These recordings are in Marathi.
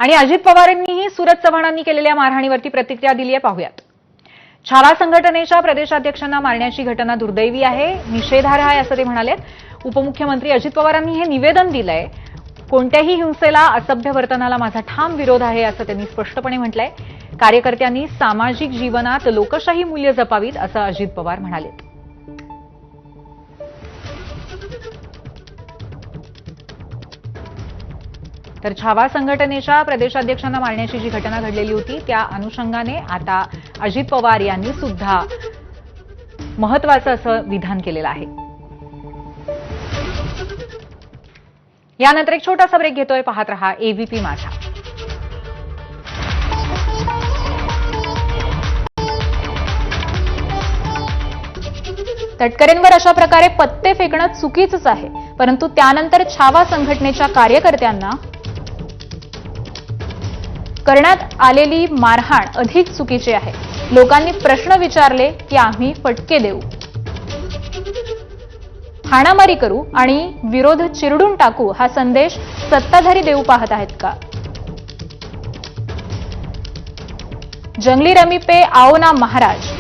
आणि अजित पवारांनीही सूरज चव्हाणांनी केलेल्या मारहाणीवरती प्रतिक्रिया दिली आहे, पाहूयात. छावा संघटनेच्या प्रदेशाध्यक्षांना मारण्याची घटना दुर्दैवी आहे, निषेधार्ह आहे असं ते म्हणाले. उपमुख्यमंत्री अजित पवारांनी हे निवेदन दिलंय. कोणत्याही हिंसेला, असभ्य वर्तनाला माझा ठाम विरोध आहे असं त्यांनी स्पष्टपणे म्हटलंय. कार्यकर्त्यांनी सामाजिक जीवनात लोकशाही मूल्य जपावीत असं अजित पवार म्हणाले. तर छावा संघटनेच्या प्रदेशाध्यक्षांना मारण्याची जी घटना घडलेली होती त्या अनुषंगाने आता अजित पवार यांनी सुद्धा महत्त्वाचं असं विधान केलेलं आहे. यानंतर एक छोटासा ब्रेक घेतोय. पाहत रहा एबीपी माझा. तटकरेंवर अशा प्रकारे पत्ते फेकणं चुकीचंच आहे, परंतु त्यानंतर छावा संघटनेच्या कार्यकर्त्यांना करण्यात आलेली मारहाण अधिक चुकीची आहे. लोकांनी प्रश्न विचारले की आम्ही फटके देऊ, हाणामारी करू आणि विरोध चिरडून टाकू हा संदेश सत्ताधारी देऊ पाहत आहेत का? जंगली रमी पे आओ ना महाराज.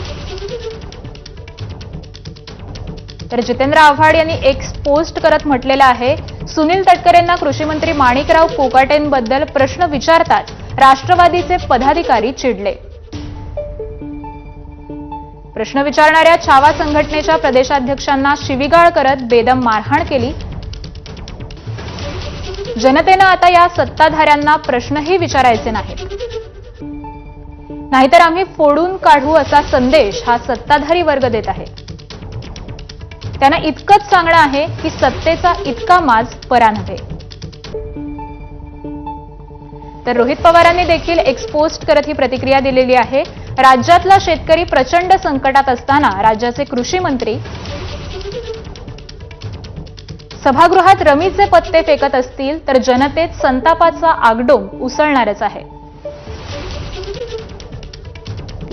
तर जितेंद्र आव्हाड यांनी एक पोस्ट करत म्हटलेलं आहे, सुनील तटकरेंना कृषी मंत्री माणिकराव कोकाटेंबद्दल प्रश्न विचारतात राष्ट्रवादीचे पदाधिकारी चिडले. प्रश्न विचारणाऱ्या छावा संघटनेच्या प्रदेशाध्यक्षांना शिवीगाळ करत बेदम मारहाण केली. जनतेनं आता या सत्ताधाऱ्यांना प्रश्नही विचारायचे नाहीत, नाहीतर आम्ही फोडून काढू असा संदेश हा सत्ताधारी वर्ग देत आहे. त्यांना इतकंच सांगणं आहे की सत्तेचा इतका माज परा नव्हे. तर रोहित पवारांनी देखील एक्सपोस्ट करत ही प्रतिक्रिया दिलेली आहे. राज्यातला शेतकरी प्रचंड संकटात असताना राज्याचे कृषी मंत्री सभागृहात रमीचे पत्ते फेकत असतील तर जनतेत संतापाचा आगडोंब उसळणारच आहे.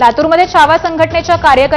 लातूरमध्ये छावा संघटनेच्या कार्यकर्त्यांनी